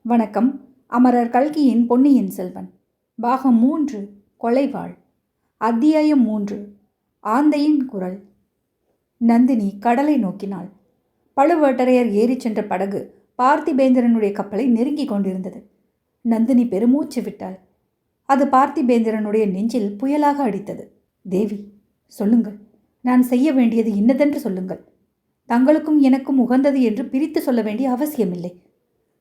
வணக்கம். அமரர் கல்கியின் பொன்னியின் செல்வன் பாகம் 3 கொலைவாள் அத்தியாயம் 3 ஆந்தையின் குரல். நந்தினி கடலை நோக்கினாள். பழுவேட்டரையர் ஏறிச் சென்ற படகு பார்த்திபேந்திரனுடைய கப்பலை நெருங்கிக் கொண்டிருந்தது. நந்தினி பெருமூச்சு விட்டாள். அது பார்த்திபேந்திரனுடைய நெஞ்சில் புயலாக அடித்தது. தேவி, சொல்லுங்கள், நான் செய்ய வேண்டியது இன்னதென்று சொல்லுங்கள். தங்களுக்கும் எனக்கும் உகந்தது என்று பிரித்து சொல்ல வேண்டிய அவசியமில்லை.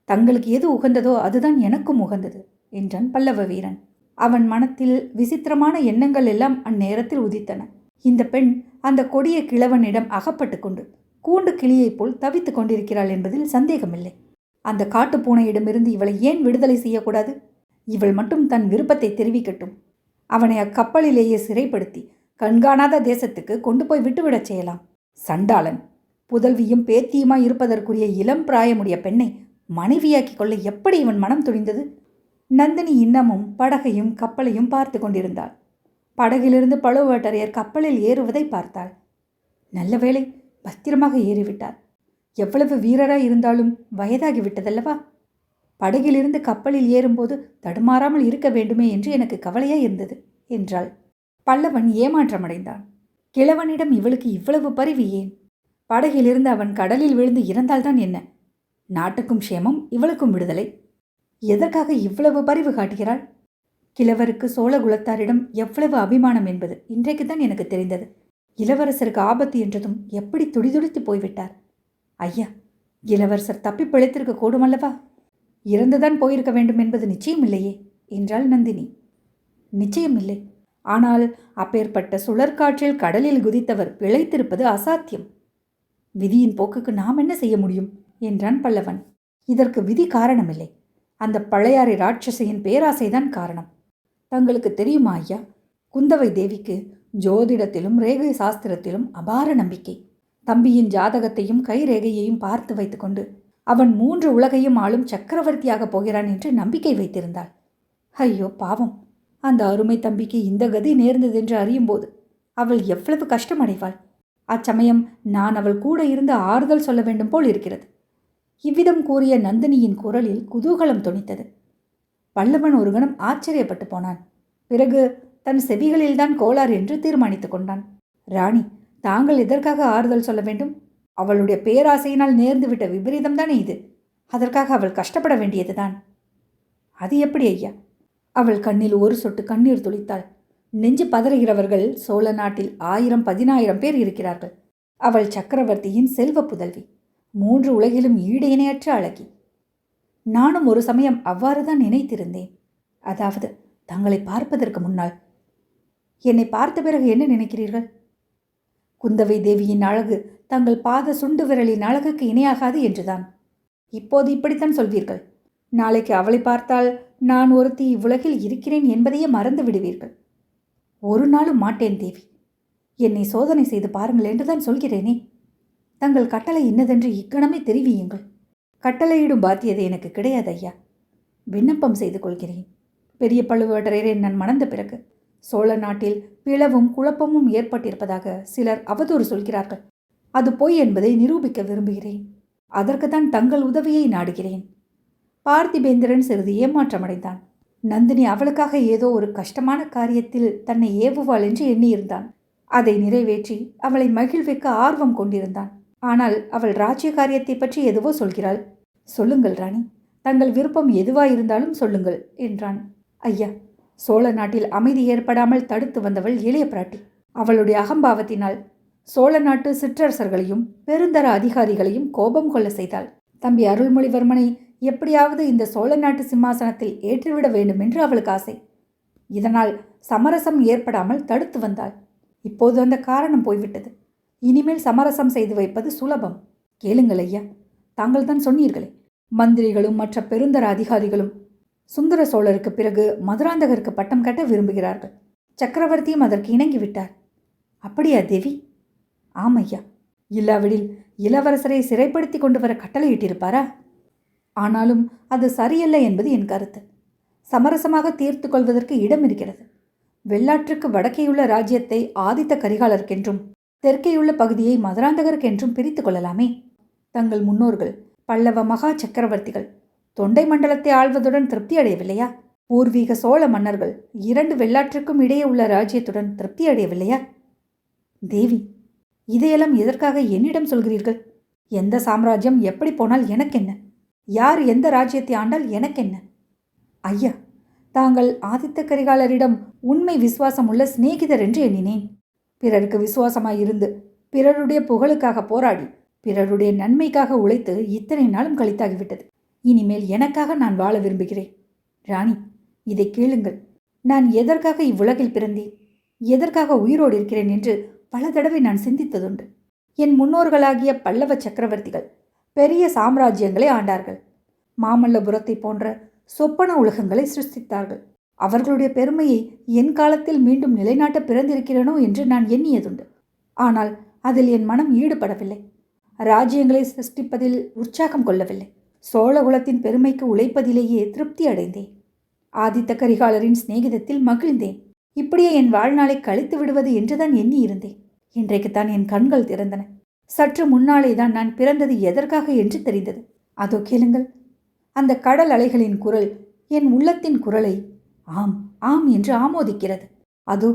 தங்களுக்கு எது உகந்ததோ அதுதான் எனக்கும் உகந்தது என்றான் பல்லவ வீரன். அவன் மனத்தில் விசித்திரமான எண்ணங்கள் எல்லாம் அந்நேரத்தில் உதித்தன. இந்த பெண் அந்த கொடிய கிழவனிடம் அகப்பட்டு கொண்டு கூண்டு கிளியைப் போல் தவித்து கொண்டிருக்கிறாள் என்பதில் சந்தேகமில்லை. அந்த காட்டுப்பூனையிடமிருந்து இவளை ஏன் விடுதலை செய்யக்கூடாது? இவள் மட்டும் தன் விருப்பத்தை தெரிவிக்கட்டும். அவனை அக்கப்பலிலேயே சிறைப்படுத்தி கண்காணாத தேசத்துக்கு கொண்டு போய் விட்டுவிடச் செய்யலாம். சண்டாளன்! புதல்வியும் பேத்தியுமாய் இருப்பதற்குரிய இளம் பிராயமுடைய பெண்ணை மனைவியாக்கிக் கொள்ள எப்படி இவன் மனம் துணிந்தது? நந்தினி இன்னமும் படகையும் கப்பலையும் பார்த்து கொண்டிருந்தாள். படகிலிருந்து பழுவேட்டரையர் கப்பலில் ஏறுவதை பார்த்தாள். நல்ல வேளை, பத்திரமாக ஏறிவிட்டார். எவ்வளவு வீரராய் இருந்தாலும் வயதாகிவிட்டதல்லவா? படகிலிருந்து கப்பலில் ஏறும்போது தடுமாறாமல் இருக்க வேண்டுமே என்று எனக்கு கவலையாய் இருந்தது என்றாள். பல்லவன் ஏமாற்றமடைந்தான். கிழவனிடம் இவளுக்கு இவ்வளவு பரிவு ஏன்? படகிலிருந்து அவன் கடலில் விழுந்து இறந்தால்தான் என்ன? நாட்டுக்கும் க்ஷேமம், இவளுக்கும் விடுதலை. எதற்காக இவ்வளவு பரிவு காட்டுகிறாள்? கிழவருக்கு சோழகுலத்தாரிடம் எவ்வளவு அபிமானம் என்பது இன்றைக்குத்தான் எனக்கு தெரிந்தது. இளவரசருக்கு ஆபத்து என்றதும் எப்படி துடிதுடித்து போய்விட்டார். ஐயா, இளவரசர் தப்பி பிழைத்திருக்க கூடுமல்லவா? இறந்துதான் போயிருக்க வேண்டும் என்பது நிச்சயமில்லையே என்றாள் நந்தினி. நிச்சயமில்லை. ஆனால் அப்பேற்பட்ட சுழற்காற்றில் கடலில் குதித்தவர் பிழைத்திருப்பது அசாத்தியம். விதியின் போக்குக்கு நாம் என்ன செய்ய முடியும் என்றான் பல்லவன். இதற்கு விதி காரணமில்லை. அந்த பழையாறை ராட்சசியின் பேராசைதான் காரணம். தங்களுக்கு தெரியுமா ஐயா, குந்தவை தேவிக்கு ஜோதிடத்திலும் ரேகை சாஸ்திரத்திலும் அபார நம்பிக்கை. தம்பியின் ஜாதகத்தையும் கைரேகையையும் பார்த்து வைத்துக்கொண்டு அவன் 3 உலகையும் ஆளும் சக்கரவர்த்தியாக போகிறான் என்று நம்பிக்கை வைத்திருந்தாள். ஐயோ பாவம்! அந்த அருமை தம்பிக்கு இந்த கதி நேர்ந்ததென்று அறியும்போது அவள் எவ்வளவு கஷ்டமடைவாள். அச்சமயம் நான் அவள் கூட இருந்து ஆறுதல் சொல்ல வேண்டும் போல் இருக்கிறது. இவ்விதம் கூறிய நந்தினியின் குரலில் குதூகலம் தொனித்தது. பல்லவன் ஒரு கணம் ஆச்சரியப்பட்டு போனான். பிறகு தன் செவிகளில்தான் கோளாறு என்று தீர்மானித்து கொண்டான். ராணி, தாங்கள் எதற்காக ஆறுதல் சொல்ல வேண்டும்? அவளுடைய பேராசையினால் நேர்ந்துவிட்ட விபரீதம்தானே இது. அதற்காக அவள் கஷ்டப்பட வேண்டியதுதான். அது எப்படி ஐயா? அவள் கண்ணில் ஒரு சொட்டு கண்ணீர் துளித்தாள். நெஞ்சு பதறுகிறவர்கள் சோழ நாட்டில் 1000-10,000 பேர் இருக்கிறார்கள். அவள் சக்கரவர்த்தியின் செல்வ புதல்வி, 3 உலகிலும் ஈடு இணையற்ற அழகி. நானும் ஒரு சமயம் அவ்வாறுதான் நினைத்திருந்தேன். அதாவது தங்களை பார்ப்பதற்கு முன்னால். என்னை பார்த்த பிறகு என்ன நினைக்கிறீர்கள்? குந்தவை தேவியின் அழகு தங்கள் பாத சுண்டு விரலின் அழகுக்கு இணையாகாது என்றுதான். இப்போது இப்படித்தான் சொல்வீர்கள். நாளைக்கு அவளை பார்த்தால் நான் ஒருத்தி இவ்வுலகில் இருக்கிறேன் என்பதையே மறந்து விடுவீர்கள். ஒரு நாளும் மாட்டேன் தேவி. என்னை சோதனை செய்து பாருங்கள் என்றுதான் சொல்கிறேனே. தங்கள் கட்டளை இன்னதென்று இக்கணமே தெரிவியுங்கள். கட்டளையிடும் பாத்தியதை எனக்கு கிடையாது ஐயா. விண்ணப்பம் செய்து கொள்கிறேன். பெரிய பழுவேட்டரையரை நான் மணந்த பிறகு சோழ நாட்டில் பிளவும் குழப்பமும் ஏற்பட்டிருப்பதாக சிலர் அவதூறு சொல்கிறார்கள். அது பொய் என்பதை நிரூபிக்க விரும்புகிறேன். அதற்குத்தான் தங்கள் உதவியை நாடுகிறேன். பார்த்திபேந்திரன் சிறிது ஏமாற்றமடைந்தான். நந்தினி அவளுக்காக ஏதோ ஒரு கஷ்டமான காரியத்தில் தன்னை ஏவுவாள் என்று எண்ணியிருந்தான். அதை நிறைவேற்றி அவளை மகிழ்விக்க ஆர்வம் கொண்டிருந்தான். ஆனால் அவள் ராஜ்ய காரியத்தை பற்றி எதுவோ சொல்கிறாள். சொல்லுங்கள் ராணி, தங்கள் விருப்பம் எதுவாயிருந்தாலும் சொல்லுங்கள் என்றான். ஐயா, சோழ நாட்டில் அமைதி ஏற்படாமல் தடுத்து வந்தவள் இளைய பிராட்டி. அவளுடைய அகம்பாவத்தினால் சோழ நாட்டு சிற்றரசர்களையும் பெருந்தர அதிகாரிகளையும் கோபம் கொள்ள செய்தாள். தம்பி அருள்மொழிவர்மனை எப்படியாவது இந்த சோழ நாட்டு சிம்மாசனத்தில் ஏற்றிவிட வேண்டும் என்று அவளுக்கு ஆசை. இதனால் சமரசம் ஏற்படாமல் தடுத்து வந்தாள். இப்போது அந்த காரணம் போய்விட்டது. இனிமேல் சமரசம் செய்து வைப்பது சுலபம். கேளுங்கள் ஐயா, தாங்கள் தான் சொன்னீர்களே, மந்திரிகளும் மற்ற பெருந்தர அதிகாரிகளும் சுந்தர சோழருக்கு பிறகு மதுராந்தகருக்கு பட்டம் கட்ட விரும்புகிறார்கள். சக்கரவர்த்தியும் அதற்கு இணங்கிவிட்டார். அப்படியா தேவி? ஆமையா. இல்லாவிடில் இளவரசரை சிறைப்படுத்தி கொண்டு வர கட்டளையிட்டிருப்பாரா? ஆனாலும் அது சரியல்ல என்பது என் கருத்து. சமரசமாக தீர்த்து கொள்வதற்கு இடம் இருக்கிறது. வெள்ளாற்றுக்கு வடக்கேயுள்ள ராஜ்யத்தை ஆதித்த கரிகாலருக்கென்றும் தெற்கேயுள்ள பகுதியை மதுராந்தகருக்கென்றும் பிரித்து கொள்ளலாமே. தங்கள் முன்னோர்கள் பல்லவ மகா சக்கரவர்த்திகள் தொண்டை மண்டலத்தை ஆள்வதுடன் திருப்தி அடையவில்லையா? பூர்வீக சோழ மன்னர்கள் 2 வெள்ளாற்றுக்கும் இடையே உள்ள ராஜ்யத்துடன் திருப்தி அடையவில்லையா? தேவி, இதையெல்லாம் எதற்காக என்னிடம் சொல்கிறீர்கள்? எந்த சாம்ராஜ்யம் எப்படி போனால் எனக்கென்ன? யார் எந்த ராஜ்யத்தை ஆண்டால் எனக்கென்ன? ஐயா, தாங்கள் ஆதித்த கரிகாலரிடம் உண்மை விசுவாசம் உள்ள சிநேகிதர் என்று எண்ணினேன். பிறருக்கு விசுவாசமாயிருந்து பிறருடைய புகழுக்காக போராடி பிறருடைய நன்மைக்காக உழைத்து இத்தனை நாளும் கழித்தாகிவிட்டது. இனிமேல் எனக்காக நான் வாழ விரும்புகிறேன். ராணி, இதை கேளுங்கள். நான் எதற்காக இவ்வுலகில் பிறந்தேன், எதற்காக உயிரோடு இருக்கிறேன் என்று பல தடவை நான் சிந்தித்ததுண்டு. என் முன்னோர்களாகிய பல்லவ சக்கரவர்த்திகள் பெரிய சாம்ராஜ்யங்களை ஆண்டார்கள். மாமல்லபுரத்தை போன்ற சொப்பன உலகங்களை சிருஷ்டித்தார்கள். அவர்களுடைய பெருமையை என் காலத்தில் மீண்டும் நிலைநாட்ட பிறந்திருக்கிறேனோ என்று நான் எண்ணியதுண்டு. ஆனால் அதில் என் மனம் ஈடுபடவில்லை. ராஜ்யங்களை சிருஷ்டிப்பதில் உற்சாகம் கொள்ளவில்லை. சோழகுலத்தின் பெருமைக்கு உழைப்பதிலேயே திருப்தி அடைந்தேன். ஆதித்த கரிகாலரின் சிநேகிதத்தில் மகிழ்ந்தேன். இப்படியே என் வாழ்நாளை கழித்து விடுவது என்றுதான் எண்ணியிருந்தேன். இன்றைக்குத்தான் என் கண்கள் திறந்தன. சற்று முன்னாலே தான் நான் பிறந்தது எதற்காக என்று தெரிந்தது. அதோ கேளுங்கள், அந்த கடல் அலைகளின் குரல் என் உள்ளத்தின் குரலை ஆம் ஆம் என்று ஆமோதிக்கிறது. அதோ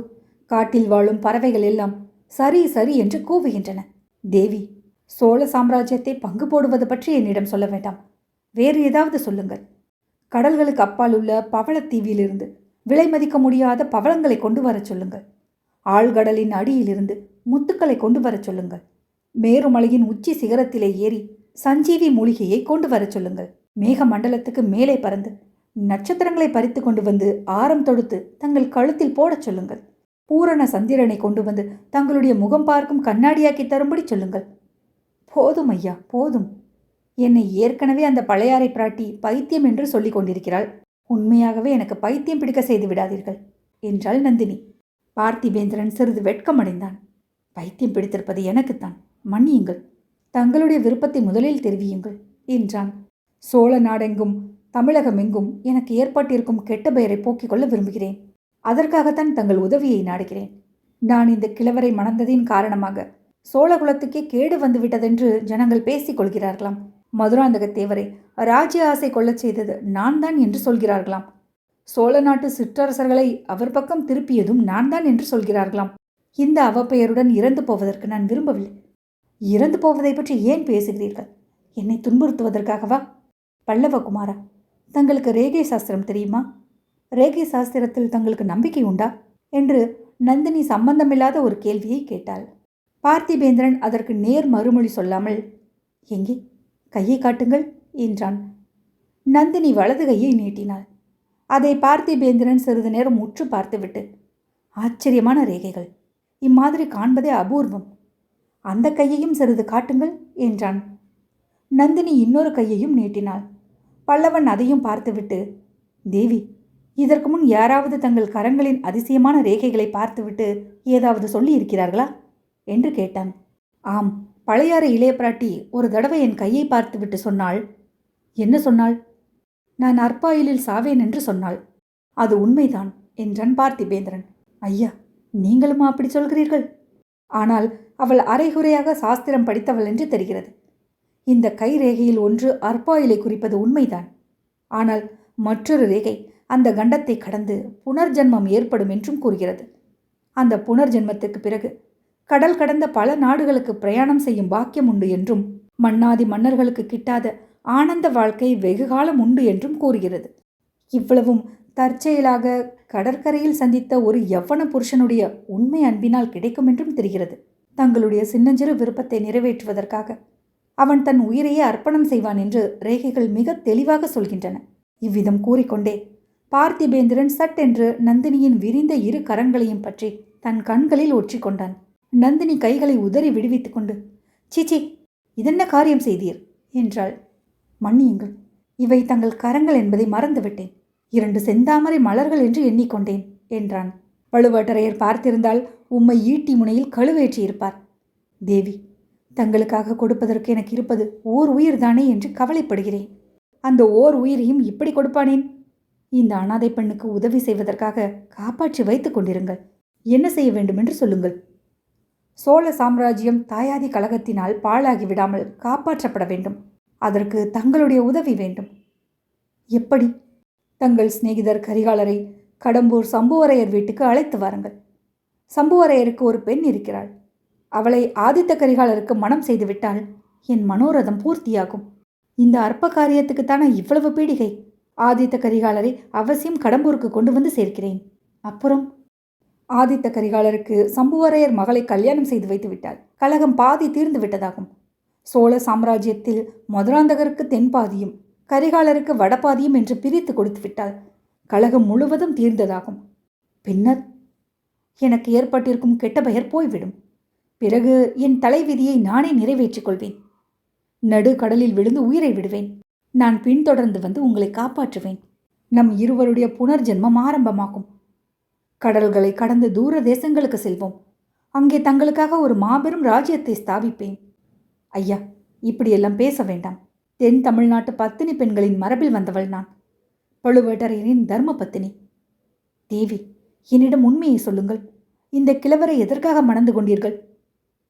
காட்டில் வாழும் பறவைகள் எல்லாம் சரி சரி என்று கூவுகின்றன. தேவி, சோழ சாம்ராஜ்யத்தை பங்கு போடுவது பற்றி என்னிடம் சொல்ல வேண்டாம். வேறு ஏதாவது சொல்லுங்கள். கடல்களுக்கு அப்பால் உள்ள பவளத்தீவிலிருந்து விலை மதிக்க முடியாத பவளங்களை கொண்டு வரச் சொல்லுங்கள். ஆழ்கடலின் அடியிலிருந்து முத்துக்களை கொண்டு வரச் சொல்லுங்கள். மேருமலையின் உச்சி சிகரத்திலே ஏறி சஞ்சீவி மூலிகையை கொண்டு வரச் சொல்லுங்கள். மேக மண்டலத்துக்கு மேலே பறந்து நட்சத்திரங்களை பறித்து கொண்டு வந்து ஆரம் தொடுத்து தங்கள் கழுத்தில் போடச் சொல்லுங்கள். பூரண சந்திரனை கொண்டு வந்து தங்களுடைய முகம் பார்க்கும் கண்ணாடியாக்கி தரும்படி சொல்லுங்கள். போதும் ஐயா, போதும். என்னை ஏற்கனவே அந்த பழையாறை பிராட்டி பைத்தியம் என்று சொல்லிக் கொண்டிருக்கிறாள். உண்மையாகவே எனக்கு பைத்தியம் பிடிக்க செய்து விடாதீர்கள் என்றாள் நந்தினி. பார்த்திபேந்திரன் சிறிது வெட்கமடைந்தான். பைத்தியம் பிடித்திருப்பது எனக்குத்தான், மன்னியுங்கள். தங்களுடைய விருப்பத்தை முதலில் தெரிவியுங்கள் என்றான். சோழ நாடெங்கும் தமிழகமெங்கும் எனக்கு ஏற்பட்டிருக்கும் கெட்ட பெயரை போக்கிக் கொள்ள விரும்புகிறேன். அதற்காகத்தான் தங்கள் உதவியை நாடுகிறேன். நான் இந்த கிழவரை மணந்ததின் காரணமாக சோழகுலத்துக்கே கேடு வந்துவிட்டதென்று ஜனங்கள் பேசிக் கொள்கிறார்களாம். மதுராந்தகத்தேவரை ராஜ்ய ஆசை கொள்ளச் செய்தது நான் தான் என்று சொல்கிறார்களாம். சோழ நாட்டு சிற்றரசர்களை அவர் பக்கம் திருப்பியதும் நான் தான் என்று சொல்கிறார்களாம். இந்த அவப்பெயருடன் இறந்து போவதற்கு நான் விரும்பவில்லை. இறந்து போவதை பற்றி ஏன் பேசுகிறீர்கள்? என்னை துன்புறுத்துவதற்காகவா? பல்லவகுமாரா, தங்களுக்கு ரேகை சாஸ்திரம் தெரியுமா? ரேகை சாஸ்திரத்தில் தங்களுக்கு நம்பிக்கை உண்டா என்று நந்தினி சம்பந்தமில்லாத ஒரு கேள்வியை கேட்டாள். பார்த்திபேந்திரன் அதற்கு நேர் மறுமொழி சொல்லாமல், எங்கே கையை காட்டுங்கள் என்றான். நந்தினி வலது கையை நீட்டினாள். அதை பார்த்திபேந்திரன் சிறிது நேரம் உற்று பார்த்துவிட்டு, ஆச்சரியமான ரேகைகள், இம்மாதிரி காண்பதே அபூர்வம். அந்த கையையும் சிறிது காட்டுங்கள் என்றான். நந்தினி இன்னொரு கையையும் நீட்டினாள். பல்லவன் அதையும் பார்த்துவிட்டு, தேவி, இதற்கு முன் யாராவது தங்கள் கரங்களின் அதிசயமான ரேகைகளை பார்த்துவிட்டு ஏதாவது சொல்லி இருக்கிறார்களா என்று கேட்டான். ஆம், பழையாறை இளைய பிராட்டி ஒரு தடவை என் கையை பார்த்துவிட்டு சொன்னாள். என்ன சொன்னாள்? நான் அற்பாயிலில் சாவேன் என்று சொன்னாள். அது உண்மைதான் என்றான் பார்த்திபேந்திரன். ஐயா, நீங்களுமா அப்படி சொல்கிறீர்கள்? ஆனால் அவள் அரைகுறையாக சாஸ்திரம் படித்தவள் என்று தெரிகிறது. இந்த கை ரேகையில் ஒன்று அற்பாயிலை குறிப்பது உண்மைதான். ஆனால் மற்றொரு ரேகை அந்த கண்டத்தை கடந்து புனர்ஜன்மம் ஏற்படும் என்றும் கூறுகிறது. அந்த புனர்ஜன்மத்துக்கு பிறகு கடல் கடந்த பல நாடுகளுக்கு பிரயாணம் செய்யும் பாக்கியம் உண்டு என்றும், மன்னாதி மன்னர்களுக்கு கிட்டாத ஆனந்த வாழ்க்கை வெகுகாலம் உண்டு என்றும் கூறுகிறது. இவ்வளவும் தற்செயலாக கடற்கரையில் சந்தித்த ஒரு யவ்வன புருஷனுடைய உண்மை அன்பினால் கிடைக்கும் என்றும் தெரிகிறது. தங்களுடைய சின்னஞ்சிறு விருப்பத்தை நிறைவேற்றுவதற்காக அவன் தன் உயிரையே அர்ப்பணம் செய்வான் என்று ரேகைகள் மிக தெளிவாக சொல்கின்றன. இவ்விதம் கூறிக்கொண்டே பார்த்திபேந்திரன் சட்டென்று நந்தினியின் விரிந்த இரு கரங்களையும் பற்றி தன் கண்களில் ஒற்றிக்கொண்டான். நந்தினி கைகளை உதறி விடுவித்து கொண்டு, சீச்சி, இதென்ன காரியம் செய்தீர் என்றாள். மன்னியுங்கள், இவை தங்கள் கரங்கள் என்பதை மறந்துவிட்டேன். 2 செந்தாமரை மலர்கள் என்று எண்ணிக்கொண்டேன் என்றான். பழுவேட்டரையர் பார்த்திருந்தால் உம்மை ஈட்டி முனையில் கழுவேற்றியிருப்பார். தேவி, தங்களுக்காக கொடுப்பதற்கு எனக்கு இருப்பது ஓர் உயிர்தானே என்று கவலைப்படுகிறேன். அந்த ஓர் உயிரையும் இப்படி கொடுப்பானேன்? இந்த அனாதை பெண்ணுக்கு உதவி செய்வதற்காக காப்பாற்றி வைத்துக் கொண்டிருங்கள். என்ன செய்ய வேண்டும் என்று சொல்லுங்கள். சோழ சாம்ராஜ்யம் தாயாதி கலகத்தினால் பாழாகி விடாமல் காப்பாற்றப்பட வேண்டும். அதற்கு தங்களுடைய உதவி வேண்டும். எப்படி? தங்கள் சிநேகிதர் கரிகாலரை கடம்பூர் சம்புவரையர் வீட்டுக்கு அழைத்து வாருங்கள். சம்புவரையருக்கு ஒரு பெண் இருக்கிறாள். அவளை ஆதித்த கரிகாலருக்கு மனம் செய்துவிட்டால் என் மனோரதம் பூர்த்தியாகும். இந்த அற்ப காரியத்துக்குத்தானே இவ்வளவு பீடிகை? ஆதித்த கரிகாலரை அவசியம் கடம்பூருக்கு கொண்டு வந்து சேர்க்கிறேன். அப்புறம் ஆதித்த கரிகாலருக்கு சம்புவரையர் மகளை கல்யாணம் செய்து வைத்து விட்டால் கலகம் பாதி தீர்ந்து விட்டதாகும். சோழ சாம்ராஜ்யத்தில் மதுராந்தகருக்கு தென்பாதியும் கரிகாலருக்கு வடபாதியும் என்று பிரித்து கொடுத்து விட்டால் கலகம் முழுவதும் தீர்ந்ததாகும். பின்னர் எனக்கு ஏற்பட்டிருக்கும் கெட்ட பெயர் போய்விடும். பிறகு என் தலைவிதியை நானே நிறைவேற்றிக் கொள்வேன். நடு கடலில் விழுந்து உயிரை விடுவேன். நான் பின்தொடர்ந்து வந்து உங்களை காப்பாற்றுவேன். நம் இருவருடைய புனர்ஜென்மம் ஆரம்பமாகும். கடல்களை கடந்து தூர தேசங்களுக்கு செல்வோம். அங்கே தங்களுக்காக ஒரு மாபெரும் ராஜ்யத்தை ஸ்தாபிப்பேன். ஐயா, இப்படியெல்லாம் பேச வேண்டாம். தென் தமிழ்நாட்டு பத்தினி பெண்களின் மரபில் வந்தவள் நான். பழுவேட்டரையரின் தர்ம பத்தினி. தேவி, என்னிடம் உண்மையை சொல்லுங்கள். இந்த கிழவரை எதற்காக மணந்து கொண்டீர்கள்?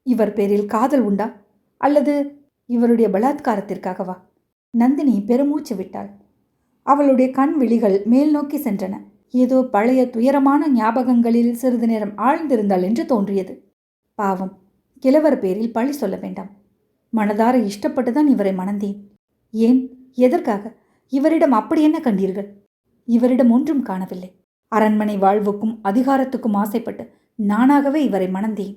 இவர் பேரில் காதல் உண்டா, அல்லது இவருடைய பலாத்காரத்திற்காகவா? நந்தினி பெருமூச்சு விட்டாள். அவளுடைய கண் விழிகள் மேல் நோக்கி சென்றன. ஏதோ பழைய துயரமான ஞாபகங்களில் சிறிது நேரம் ஆழ்ந்திருந்தாள் என்று தோன்றியது. பாவம், கிழவர் பேரில் பழி சொல்ல வேண்டாம். மனதார இஷ்டப்பட்டுதான் இவரை மணந்தேன். ஏன், எதற்காக? இவரிடம் அப்படி என்ன கண்டீர்கள்? இவரிடம் ஒன்றும் காணவில்லை. அரண்மனை வாழ்வுக்கும் அதிகாரத்துக்கும் ஆசைப்பட்டு நானாகவே இவரை மணந்தேன்.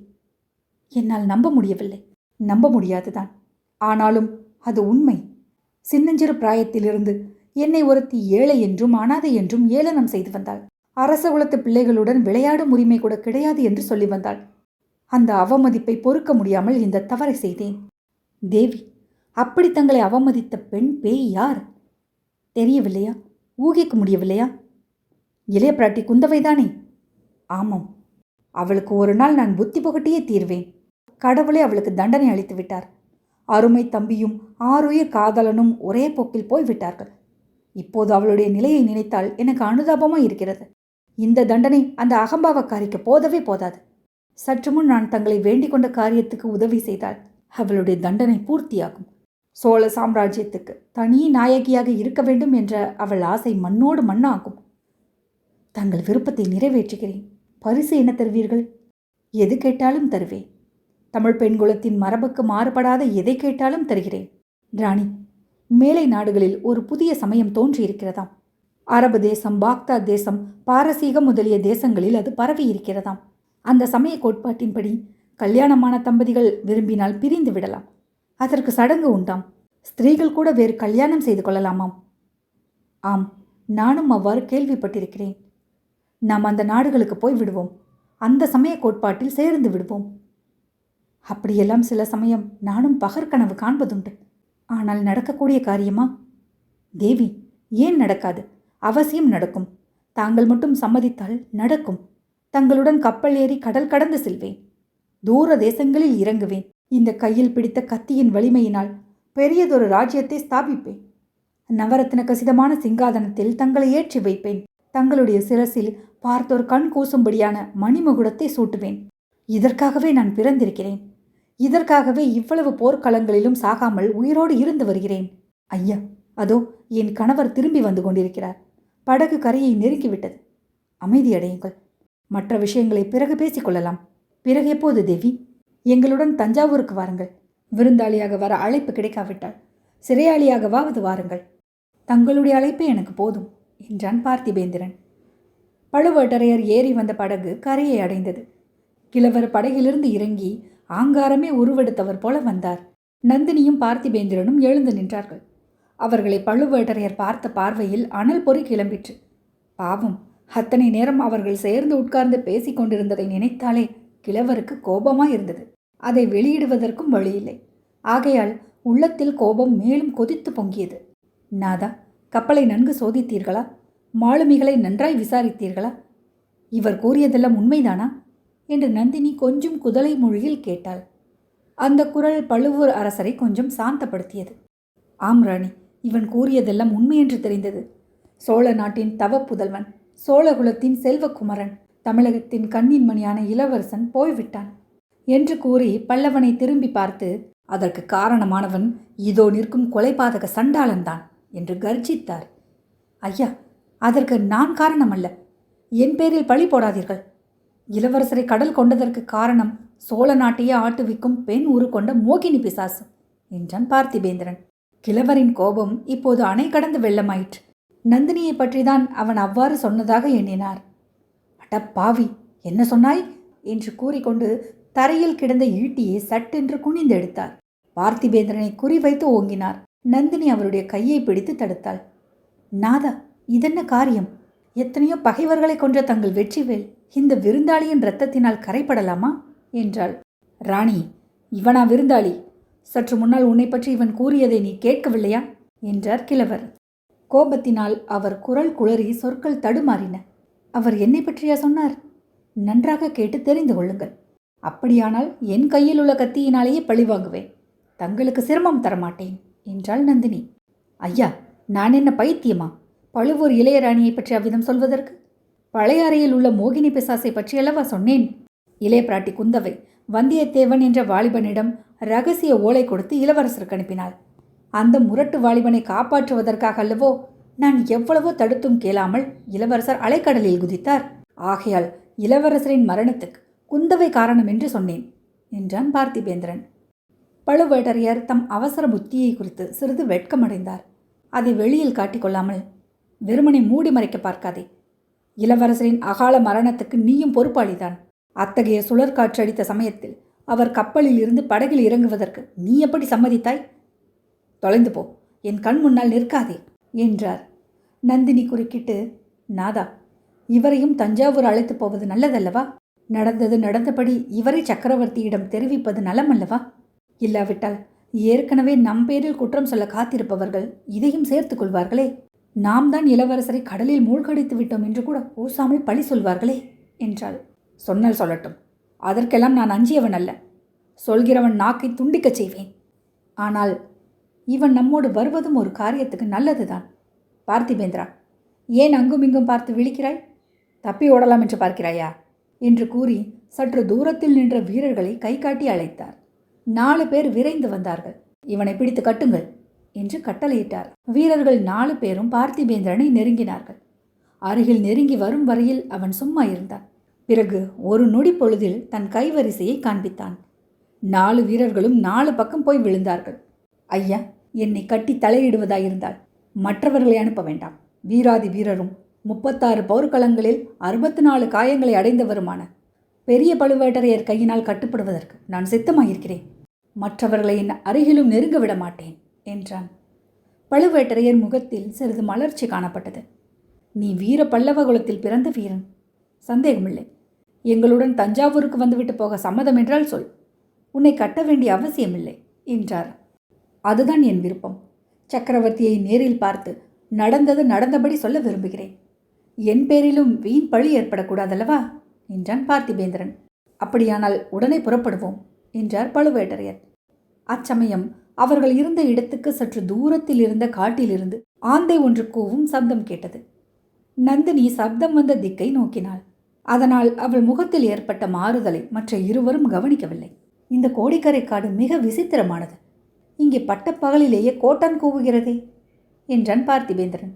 என்னால் நம்ப முடியவில்லை. நம்ப முடியாதுதான். ஆனாலும் அது உண்மை. சின்னஞ்சிறு பிராயத்திலிருந்து என்னை ஒருத்தி ஏழை என்றும் அனாதை என்றும் ஏளனம் செய்து வந்தாள். அரச குலத்து பிள்ளைகளுடன் விளையாடும் உரிமை கூட கிடையாது என்று சொல்லி வந்தாள். அந்த அவமதிப்பை பொறுக்க முடியாமல் இந்த தவறை செய்தேன். தேவி, அப்படி தங்களை அவமதித்த பெண் பேய் யார்? தெரியவில்லையா? ஊகிக்க முடியவில்லையா? இளைய பிராட்டி குந்தவைதானே? ஆமாம். அவளுக்கு ஒரு நாள் நான் புத்தி புகட்டியே தீர்வேன். கடவுளே அவளுக்கு தண்டனை அளித்து விட்டார். அருமை தம்பியும் ஆருயிர் காதலனும் ஒரே போக்கில் போய்விட்டார்கள். இப்போது அவளுடைய நிலையை நினைத்தால் எனக்கு அனுதாபமாக இருக்கிறது. இந்த தண்டனை அந்த அகம்பாவக்காரிக்கு போதவே போதாது. சற்று முன் நான் தங்களை வேண்டிக் கொண்ட காரியத்துக்கு உதவி செய்தால் அவளுடைய தண்டனை பூர்த்தியாகும். சோழ சாம்ராஜ்யத்துக்கு தனி நாயகியாக இருக்க வேண்டும் என்ற அவள் ஆசை மண்ணோடு மண்ணாகும். தங்கள் விருப்பத்தை நிறைவேற்றுகிறேன். பரிசு என்ன தருவீர்கள்? எது கேட்டாலும் தருவேன். தமிழ் பெண்குலத்தின் மரபுக்கு மாறுபடாத எதை கேட்டாலும் தருகிறேன். ராணி, மேலை நாடுகளில் ஒரு புதிய சமயம் தோன்றியிருக்கிறதாம். அரபு தேசம், பாக்தாத் தேசம், பாரசீகம் முதலிய தேசங்களில் அது பரவி இருக்கிறதாம். அந்த சமய கோட்பாட்டின்படி கல்யாணமான தம்பதிகள் விரும்பினால் பிரிந்து விடலாம். அதற்கு சடங்கு உண்டாம். ஸ்திரீகள் கூட வேறு கல்யாணம் செய்து கொள்ளலாமாம். ஆம், நானும் அவ்வாறு கேள்விப்பட்டிருக்கிறேன். நாம் அந்த நாடுகளுக்கு போய் விடுவோம். அந்த சமய கோட்பாட்டில் சேர்ந்து விடுவோம். அப்படியெல்லாம் சில சமயம் நானும் பகற்கனவு காண்பதுண்டு. ஆனால் நடக்கக்கூடிய காரியமா? தேவி, ஏன் நடக்காது? அவசியம் நடக்கும். தாங்கள் மட்டும் சம்மதித்தால் நடக்கும். தங்களுடன் கப்பல் ஏறி கடல் கடந்து செல்வேன். தூர தேசங்களில் இறங்குவேன். இந்த கையில் பிடித்த கத்தியின் வலிமையினால் பெரியதொரு ராஜ்யத்தை ஸ்தாபிப்பேன். நவரத்ன கசிதமான சிங்காதனத்தில் தங்களை ஏற்றி வைப்பேன். தங்களுடைய சிரசில் பார்த்தோர் கண் கூசும்படியான மணிமகுடத்தை சூட்டுவேன். இதற்காகவே நான் பிறந்திருக்கிறேன். இதற்காகவே இவ்வளவு போர்க்களங்களிலும் சாகாமல் உயிரோடு இருந்து வருகிறேன். ஐயா, அதோ என் கணவர் திரும்பி வந்து கொண்டிருக்கிறார். படகு கரையை நெருங்கிவிட்டது. அமைதியடையுங்கள். மற்ற விஷயங்களை பிறகு பேசிக்கொள்ளலாம். பிறகு எப்போது தேவி? எங்களுடன் தஞ்சாவூருக்கு வாருங்கள். விருந்தாளியாக வர அழைப்பு கிடைக்காவிட்டால் சிறையாளியாகவாவது வாருங்கள். தங்களுடைய அழைப்பே எனக்கு போதும் என்றான் பார்த்திபேந்திரன். பழுவேட்டரையர் ஏறி வந்த படகு கரையை அடைந்தது. கிழவர் படகிலிருந்து இறங்கி ஆங்காரமே உருவெடுத்தவர் போல வந்தார். நந்தினியும் பார்த்திபேந்திரனும் எழுந்து நின்றார்கள். அவர்களை பழுவேட்டரையர் பார்த்த பார்வையில் அனல் பொறி கிளம்பிற்று. பாவம், அத்தனை நேரம் அவர்கள் சேர்ந்து உட்கார்ந்து பேசிக் கொண்டிருந்ததை நினைத்தாலே கிழவருக்கு கோபமாயிருந்தது. அதை வெளியிடுவதற்கும் வழியில்லை. ஆகையால் உள்ளத்தில் கோபம் மேலும் கொதித்து பொங்கியது. நாதா, கப்பலை நன்கு சோதித்தீர்களா? மாலுமிகளை நன்றாய் விசாரித்தீர்களா? இவர் கூறியதெல்லாம் உண்மைதானா என்று நந்தினி கொஞ்சம் குதலை மொழியில் கேட்டாள். அந்த குரல் பழுவூர் அரசரை கொஞ்சம் சாந்தப்படுத்தியது. ஆம் ராணி, இவன் கூறியதெல்லாம் உண்மை என்று தெரிந்தது. சோழ நாட்டின் தவப்புதல்வன், சோழகுலத்தின் செல்வக்குமரன், தமிழகத்தின் கண்ணின் மணியான இளவரசன் போய்விட்டான் என்று கூறி பல்லவனை திரும்பி பார்த்து, அதற்கு காரணமானவன் இதோ நிற்கும் கொலைபாதக சண்டாளன்தான் என்று கர்ஜித்தார். ஐயா, அதற்கு நான் காரணம் அல்ல. என் பேரில் பழி போடாதீர்கள். இளவரசரை கடல் கொண்டதற்கு காரணம் சோழ நாட்டையே ஆட்டுவிக்கும் பெண் உரு கொண்ட மோகினி பிசாசு என்றான் பார்த்திபேந்திரன். கிழவரின் கோபம் இப்போது அணை கடந்து வெள்ளமாயிற்று. நந்தினியை பற்றிதான் அவன் அவ்வாறு சொன்னதாக எண்ணினார். அட பாவி, என்ன சொன்னாய் என்று கூறிக்கொண்டு தரையில் கிடந்த ஈட்டியை சட்டென்று குனிந்து எடுத்தார். பார்த்திபேந்திரனை குறிவைத்து ஓங்கினார். நந்தினி அவருடைய கையை பிடித்து தடுத்தாள். நாதா, இதென்ன காரியம்? எத்தனையோ பகைவர்களை கொன்ற தங்கள் வெற்றிவேல் இந்த விருந்தாளியின் இரத்தத்தினால் கரைப்படலாமா என்றாள். ராணி, இவனா விருந்தாளி? சற்று முன்னால் உன்னை பற்றி இவன் கூறியதை நீ கேட்கவில்லையா என்றார் கிழவர். கோபத்தினால் அவர் குரல் குளறி சொற்கள் தடுமாறின. அவர் என்னை பற்றியா சொன்னார்? நன்றாக கேட்டு தெரிந்து கொள்ளுங்கள். அப்படியானால் என் கையில் உள்ள கத்தியினாலேயே பழிவாங்குவேன். தங்களுக்கு சிரமம் தரமாட்டேன் என்றாள் நந்தினி. ஐயா, நான் என்ன பைத்தியமா? பழுவூர் இளையராணியை பற்றி அவ்விதம் சொல்வதற்கு? பழையாறையில் உள்ள மோகினி பிசாசை பற்றியல்லவா சொன்னேன். இளைய பிராட்டி குந்தவை வந்தியத்தேவன் என்ற வாலிபனிடம் ரகசிய ஓலை கொடுத்து இளவரசருக்கு அனுப்பினாள். அந்த முரட்டு வாலிபனை காப்பாற்றுவதற்காக அல்லவோ நான் எவ்வளவோ தடுத்தும் கேளாமல் இளவரசர் அலைக்கடலில் குதித்தார். ஆகையால் இளவரசரின் மரணத்துக்கு குந்தவை காரணம் என்று சொன்னேன் என்றான் பார்த்திபேந்திரன். பழுவேட்டரையர் தம் அவசர புத்தியை குறித்து சிறிது வெட்கமடைந்தார். அதை வெளியில் காட்டிக்கொள்ளாமல், வெறுமனை மூடி மறைக்க பார்க்காதே. இளவரசரின் அகால மரணத்துக்கு நீயும் பொறுப்பாளிதான். அத்தகைய சுழற்காற்று அடித்த சமயத்தில் அவர் கப்பலில் இருந்து படகில் இறங்குவதற்கு நீ எப்படி சம்மதித்தாய்? தொலைந்து போ, என் கண் முன்னால் நிற்காதே என்றார். நந்தினி குறுக்கிட்டு, நாதா, இவரையும் தஞ்சாவூர் அழைத்து போவது நல்லதல்லவா? நடந்தது நடந்தபடி இவரை சக்கரவர்த்தியிடம் தெரிவிப்பது நலமல்லவா? இல்லாவிட்டால் ஏற்கனவே நம் பேரில் குற்றம் சொல்ல காத்திருப்பவர்கள் இதையும் சேர்த்து கொள்வார்களே. நாம் தான் இளவரசரை கடலில் மூழ்கடித்து விட்டோம் என்று கூட ஊசாமல் பழி சொல்வார்களே என்றாள். சொன்னல் சொல்லட்டும், அதற்கெல்லாம் நான் அஞ்சியவன் அல்ல. சொல்கிறவன் நாக்கை துண்டிக்கச் செய்வேன். ஆனால் இவன் நம்மோடு வருவதும் ஒரு காரியத்துக்கு நல்லதுதான். பார்த்திபேந்திரா, ஏன் அங்கும் இங்கும் பார்த்து விழிக்கிறாய்? தப்பி ஓடலாம் என்று பார்க்கிறாயா என்று கூறி சற்று தூரத்தில் நின்ற வீரர்களை கை காட்டி அழைத்தார். 4 பேர் விரைந்து வந்தார்கள். இவனை பிடித்து கட்டுங்கள் என்று கட்டளையிட்டார். வீரர்கள் 4 பேரும் பார்த்திபேந்திரனை நெருங்கினார்கள். அருகில் நெருங்கி வரும் வரையில் அவன் சும்மா இருந்தான். பிறகு ஒரு நொடி பொழுதில் தன் கைவரிசையை காண்பித்தான். 4 வீரர்களும் 4 பக்கம் போய் விழுந்தார்கள். ஐயா, என்னை கட்டி தலையிடுவதாயிருந்தால் மற்றவர்களை அனுப்ப வேண்டாம். வீராதி வீரரும் 36 போர்க்களங்களில் 64 காயங்களை அடைந்தவருமான பெரிய பழுவேட்டரையர் கையினால் கட்டுப்படுவதற்கு நான் சித்தமாயிருக்கிறேன். மற்றவர்களை என் அருகிலும் நெருங்க விட மாட்டேன் என்றான். பழுவேட்டரையர் முகத்தில் சிறிது மலர்ச்சி காணப்பட்டது. நீ வீர பல்லவ குலத்தில் பிறந்த வீரன், சந்தேகமில்லை. எங்களுடன் தஞ்சாவூருக்கு வந்துவிட்டு போக சம்மதம் என்றால் சொல். உன்னை கட்ட வேண்டிய அவசியமில்லை என்றார். அதுதான் என் விருப்பம். சக்கரவர்த்தியை நேரில் பார்த்து நடந்தது நடந்தபடி சொல்ல விரும்புகிறேன். என் பேரிலும் வீண் பழி ஏற்படக்கூடாதல்லவா என்றான் பார்த்திபேந்திரன். அப்படியானால் உடனே புறப்படுவோம் என்றார் பழுவேட்டரையர். அச்சமயம் அவர்கள் இருந்த இடத்துக்கு சற்று தூரத்தில் இருந்த காட்டிலிருந்து ஆந்தை ஒன்று கூவும் சப்தம் கேட்டது. நந்தினி சப்தம் வந்த திக்கை நோக்கினாள். அதனால் அவள் முகத்தில் ஏற்பட்ட மாறுதலை மற்ற இருவரும் கவனிக்கவில்லை. இந்த கோடிக்கரை காடு மிக விசித்திரமானது. இங்கே பட்டப்பகலிலேயே கோட்டான் கூவுகிறதே என்றான் பார்த்திபேந்திரன்.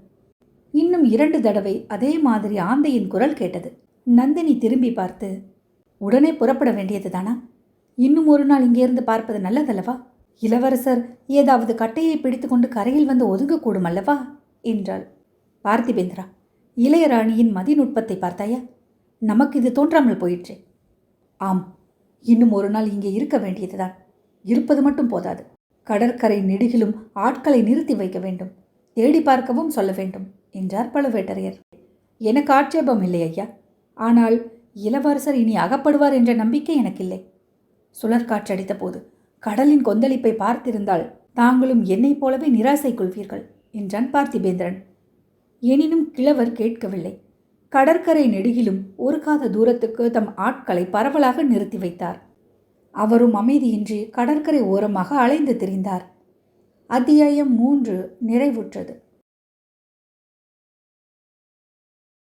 இன்னும் 2 தடவை அதே மாதிரி ஆந்தையின் குரல் கேட்டது. நந்தினி திரும்பி பார்த்து, உடனே புறப்பட வேண்டியதுதானா? இன்னும் ஒரு நாள் இங்கேருந்து பார்ப்பது நல்லதல்லவா? இளவரசர் ஏதாவது கட்டையை பிடித்து கொண்டு கரையில் வந்து ஒதுங்கக்கூடும் அல்லவா என்றாள். பார்த்திபேந்திரா, இளையராணியின் மதிநுட்பத்தை பார்த்தாயா? நமக்கு இது தோன்றாமல் போயிற்றே. ஆம், இன்னும் ஒரு நாள் இங்கே இருக்க வேண்டியதுதான். இருப்பது மட்டும் போதாது. கடற்கரை நெடுகிலும் ஆட்களை நிறுத்தி வைக்க வேண்டும். தேடி பார்க்கவும் சொல்ல வேண்டும் என்றார் பழுவேட்டரையர். எனக்கு ஆட்சேபம் இல்லை ஐயா. ஆனால் இளவரசர் இனி அகப்படுவார் என்ற நம்பிக்கை எனக்கில்லை. சுழற்காற்றடித்த போது கடலின் கொந்தளிப்பை பார்த்திருந்தால் தாங்களும் என்னைப் போலவே நிராசை கொள்வீர்கள் என்றான் பார்த்திபேந்திரன். எனினும் கிழவர் கேட்கவில்லை. கடற்கரை நெடுகிலும் ஒரு காத தூரத்துக்கு தம் ஆட்களை பரவலாக நிறுத்தி வைத்தார். அவரும் அமைதியின்றி கடற்கரை ஓரமாக அலைந்து திரிந்தார். அத்தியாயம் 3 நிறைவுற்றது.